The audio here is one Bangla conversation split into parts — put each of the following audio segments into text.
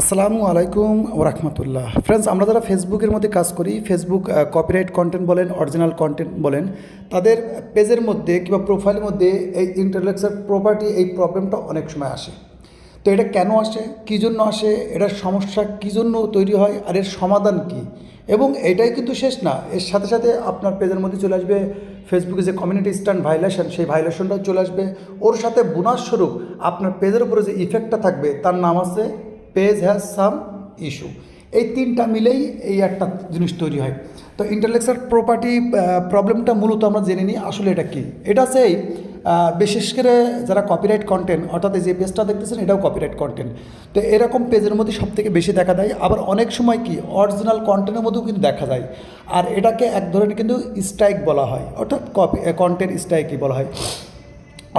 আসসালামু আলাইকুম ওরহমতুল্লাহ। ফ্রেন্ডস, আমরা যারা ফেসবুকের মধ্যে কাজ করি, ফেসবুক কপিরাইট কন্টেন্ট বলেন, অরিজিনাল কন্টেন্ট বলেন, তাদের পেজের মধ্যে কিংবা প্রোফাইলের মধ্যে এই ইন্টেলেকচুয়াল প্রপার্টি এই প্রবলেমটা অনেক সময় আসে। তো এটা কেন আসে, কী জন্য আসে, এটার সমস্যা কী জন্য তৈরি হয়, আর এর সমাধান কী? এবং এটাই কিন্তু শেষ না, এর সাথে সাথে আপনার পেজের মধ্যে চলে আসবে ফেসবুকে যে কমিউনিটি স্ট্যান্ড ভাইলেশন, সেই ভাইলেশনটাও চলে আসবে। ওর সাথে বোনাস স্বরূপ আপনার পেজের উপরে যে ইফেক্টটা থাকবে তার নাম আছে পেজ হ্যাজ সাম ইস্যু। এই তিনটা মিলেই এই একটা জিনিস তৈরি হয়। তো ইন্টেলেকচুয়াল প্রপার্টি প্রবলেমটা মূলত আমরা জেনে নিই আসলে এটা কী। এটা সেই বিশেষ করে যারা কপিরাইট কন্টেন্ট, অর্থাৎ যে পেজটা দেখতেছেন এটাও কপিরাইট কন্টেন্ট। তো এরকম পেজের মধ্যে সবথেকে বেশি দেখা যায়। আবার অনেক সময় কি অরিজিনাল কন্টেন্টের মধ্যেও কিন্তু দেখা যায়। আর এটাকে এক ধরনের কিন্তু স্ট্রাইক বলা হয়, অর্থাৎ কন্টেন্ট স্ট্রাইকই বলা হয়।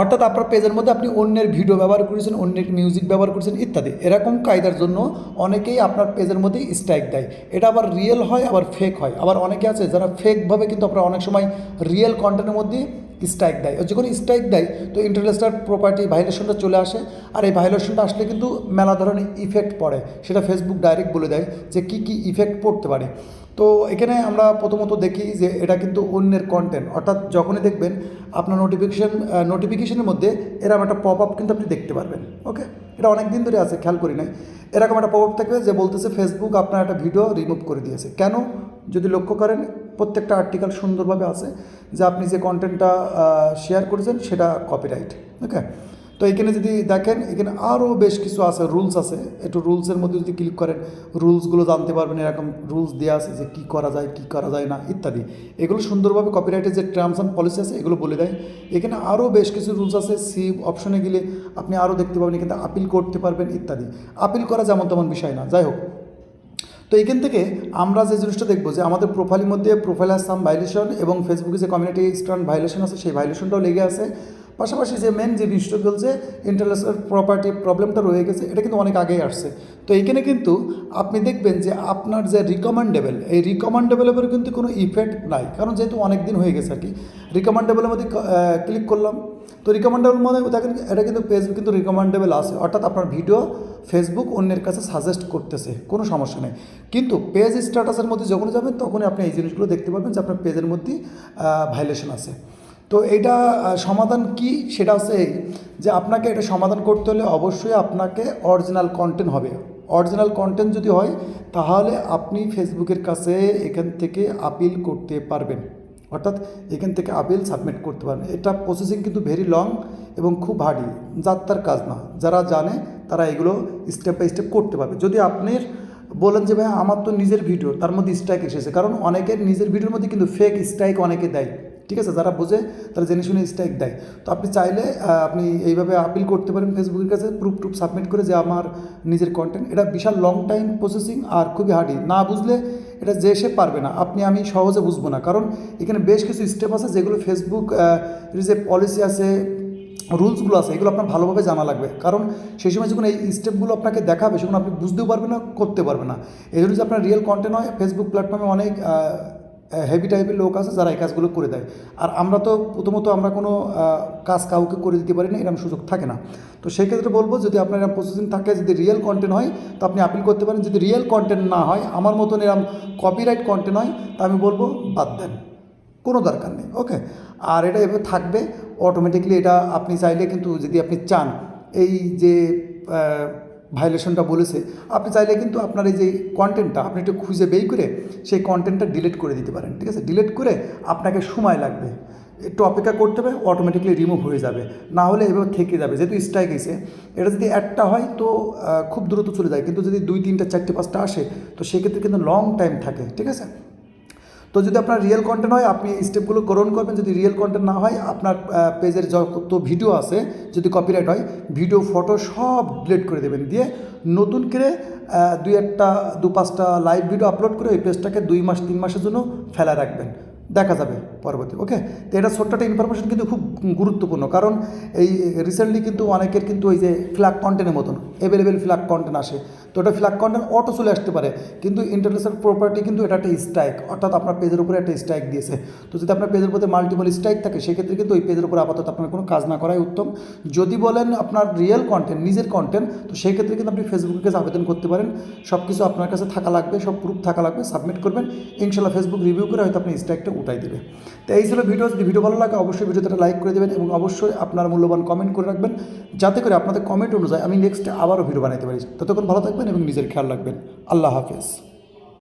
অর্থাৎ আপনার পেজের মধ্যে আপনি অন্যের ভিডিও ব্যবহার করেছেন, অন্যের মিউজিক ব্যবহার করেছেন ইত্যাদি, এরকম কায়দার জন্য অনেকেই আপনার পেজের মধ্যে স্ট্রাইক দেয়। এটা আবার রিয়েল হয়, আবার ফেক হয়। আবার অনেকে আছে যারা ফেকভাবে কিন্তু আপনার অনেক সময় রিয়েল কন্টেন্টের মধ্যে স্ট্রাইক দেয়। যখন স্ট্রাইক দেয় তো ইন্টেলেকচুয়াল প্রপার্টি ভাইলেশনটা চলে আসে। আর এই ভাইলেশনটা আসলে কিন্তু মেলা ধরনের ইফেক্ট পড়ে, সেটা ফেসবুক ডাইরেক্ট বলে দেয় যে কী কী ইফেক্ট পড়তে পারে। তো এখানে আমরা প্রথমত দেখি যে এটা কিন্তু অন্যের কন্টেন্ট, অর্থাৎ যখনই দেখবেন আপনার নোটিফিকেশনের মধ্যে এরকম একটা পপ আপ কিন্তু আপনি দেখতে পারবেন। ওকে, এটা অনেক দিন ধরে আছে, খেয়াল করি নাই। এরকম একটা পপ আপ থাকবে যে বলতেছে ফেসবুক আপনার একটা ভিডিও রিমুভ করে দিয়েছে। কেন? যদি লক্ষ্য করেন প্রত্যেকটা আর্টিকেল সুন্দরভাবে আছে যে আপনি যে কন্টেন্টটা শেয়ার করেছেন সেটা কপিরাইট। ওকে, তো এখানে যদি দেখেন এখানে আরও বেশ কিছু আছে, রুলস আছে। একটু রুলসের মধ্যে যদি ক্লিক করেন রুলসগুলো জানতে পারবেন। এরকম রুলস দেওয়া আছে যে কী করা যায়, কী করা যায় না ইত্যাদি। এগুলো সুন্দরভাবে কপিরাইটের যে টার্মস অ্যান্ড পলিসি আছে এগুলো বলে দেয়। এখানে আরও বেশ কিছু রুলস আছে। সি অপশনে গেলে আপনি আরও দেখতে পাবেন, এখানে আপিল করতে পারবেন ইত্যাদি। আপিল করা যেমন তেমন বিষয় না, যাই হোক। তো এইখান থেকে আমরা যে জিনিসটা দেখবো যে আমাদের প্রোফাইলের মধ্যে প্রোফাইল হ্যাজ সাম ভাইলেশন এবং ফেসবুকে যে কমিউনিটি স্ট্যান্ড ভাইলেশন আছে সেই ভাইলেশনটাও লেগে আছে। পাশাপাশি যে মেন যে জিনিসটা বলছে ইন্টেলেকচুয়াল প্রপার্টি প্রবলেমটা রয়ে গেছে, এটা কিন্তু অনেক আগেই আসছে। তো এইখানে কিন্তু আপনি দেখবেন যে আপনার যে রিকমেন্ডেবল, এই রিকমেন্ডেবলের উপরে কিন্তু কোনো ইফেক্ট নাই, কারণ যেহেতু অনেক দিন হয়ে গেছে আর কি। রিকমেন্ডেবলের মধ্যে ক্লিক করলাম, তো রিকমেন্ডেবল মধ্যে দেখেন এটা কিন্তু পেজ কিন্তু রিকমেন্ডেবল আছে, অর্থাৎ আপনার ভিডিও ফেসবুক অন্যের কাছে সাজেস্ট করতেছে, কোনো সমস্যা নেই। কিন্তু পেজ স্ট্যাটাসের মধ্যে যখন যাবেন তখনই আপনি এই জিনিসগুলো দেখতে পাবেন যে আপনার পেজের মধ্যে ভাইলেশন আছে। তো এটা সমাধান কি, সেটা হচ্ছে এই যে আপনাকে এটা সমাধান করতে হলে অবশ্যই আপনাকে অরিজিনাল কন্টেন্ট হবে। অরিজিনাল কন্টেন্ট যদি হয় তাহলে আপনি ফেসবুকের কাছে এখান থেকে আপিল করতে পারবেন, অর্থাৎ এখান থেকে আপিল সাবমিট করতে পারবেন। এটা প্রসেসিং কিন্তু ভেরি লং এবং খুব হার্ডি, যার তার কাজ না। যারা জানে তারা এগুলো স্টেপ বাই স্টেপ করতে পারবে। যদি আপনি বলেন যে ভাই আমার তো নিজের ভিডিও, তার মধ্যে স্ট্রাইক এসেছে, কারণ অনেকের নিজের ভিডিওর মধ্যে কিন্তু ফেক স্ট্রাইক অনেকে দেয়, ঠিক আছে, যারা বোঝে তারা জেনে শুনে স্ট্রাইক দেয়। তো আপনি চাইলে আপনি এইভাবে আপিল করতে পারেন ফেসবুকের কাছে, প্রুফ সাবমিট করে যে আমার নিজের কন্টেন্ট। এটা বিশাল লং টাইম প্রসেসিং আর খুবই হার্ডি, না বুঝলে এটা যে সে পারবে না, আমি সহজে বুঝবো না, কারণ এখানে বেশ কিছু স্টেপ আছে যেগুলো ফেসবুক যে পলিসি আছে, রুলসগুলো আছে, এগুলো আপনার ভালোভাবে জানা লাগবে। কারণ সেই সময় যখন এই স্টেপগুলো আপনাকে দেখাবে সেগুলো আপনি বুঝতেও পারবেন না, করতে পারবেন না। এই জন্য যে আপনার রিয়েল কন্টেন্ট হয়, ফেসবুক প্ল্যাটফর্মে অনেক হেভি টাইপের লোক আছে যারা এই কাজগুলো করে দেয়। আর আমরা তো প্রথমত আমরা কোনো কাজ কাউকে করে দিতে পারি না, এরকম সুযোগ থাকে না। তো সেই ক্ষেত্রে বলবো যদি আপনার এরকম প্রসেসিং থাকে, যদি রিয়েল কন্টেন্ট হয় তো আপনি আপিল করতে পারেন। যদি রিয়েল কন্টেন্ট না হয়, আমার মতন এরকম কপিরাইট কন্টেন্ট হয়, তা আমি বলবো বাদ দেন, কোনো দরকার নেই। ওকে, আর এটা এভাবে থাকবে অটোমেটিকলি। এটা আপনি চাইলে কিন্তু যদি আপনি চান এই যে ভায়োলেশনটা বলেছে, আপনি চাইলে কিন্তু আপনার এই যে কন্টেন্টটা আপনি একটু খুঁজে বের করে সেই কন্টেন্টটা ডিলিট করে দিতে পারেন, ঠিক আছে। ডিলিট করে আপনাকে সময় লাগবে, একটু অপেক্ষা করতে হবে, অটোমেটিকলি রিমুভ হয়ে যাবে। না হলে এভাবে থেকে যাবে, যেহেতু স্ট্রাইক এসে। এটা যদি একটা হয় তো খুব দ্রুত চলে যায়, কিন্তু যদি 2, 3, 4, 5টা আসে তো সেক্ষেত্রে কিন্তু লং টাইম থাকে, ঠিক আছে। তো যদি আপনার রিয়েল কন্টেন্ট হয় আপনি স্টেপগুলো গ্রহণ করবেন। যদি রিয়েল কন্টেন্ট না হয়, আপনার পেজের যত ভিডিও আছে যদি কপিরাইট হয়, ভিডিও ফটো সব ডিলিট করে দেবেন, দিয়ে নতুন করে 2-5টা লাইভ ভিডিও আপলোড করে ওই পেজটাকে 2 মাস 3 মাসের জন্য ফেলা রাখবেন। দেখা যাবে পরবর্তী। ওকে, তো এটা ছোট্ট একটা ইনফরমেশন কিন্তু খুব গুরুত্বপূর্ণ, কারণ এই রিসেন্টলি কিন্তু অনেকের কিন্তু ওই যে ফ্ল্যাগ কন্টেন্টের মতন অ্যাভেলেবেল ফ্ল্যাগ কন্টেন্ট আসে, তো ওটা ফ্ল্যাগ কন্টেন্ট অটো চলে আসতে পারে, কিন্তু ইন্টেলেকচুয়াল প্রপার্টি কিন্তু এটা একটা স্ট্রাইক, অর্থাৎ আপনার পেজের উপরে একটা স্ট্রাইক দিয়েছে। তো যদি আপনার পেজের উপরে মাল্টিপল স্ট্রাইক থাকে সেক্ষেত্রে কিন্তু ওই পেজের উপরে আপাতত আপনার কোনো কাজ না করাই উত্তম। যদি বলেন আপনার রিয়েল কন্টেন্ট, নিজের কন্টেন্ট, তো সেই ক্ষেত্রে কিন্তু আপনি ফেসবুকের কাছে আবেদন করতে পারেন। সব কিছু আপনার কাছে থাকা লাগবে, সব প্রুফ থাকা লাগবে, সাবমিট করবেন, ইনশাল্লাহ ফেসবুক রিভিউ করে হয়তো আপনি স্ট্রাইকটা উঠাই দেবে। তো এই ছিল ভিডিও। যদি ভিডিও ভালো লাগে অবশ্যই ভিডিওতে লাইক করে দেবেন এবং অবশ্যই আপনার মূল্যবান কমেন্ট করে রাখবেন, যাতে করে আপনাদের কমেন্ট অনুযায়ী আমি নেক্সট আবারও ভিডিও বানাতে পারি। ততক্ষণ ভালো থাকবেন এবং নিজের খেয়াল রাখবেন। আল্লাহ হাফেজ।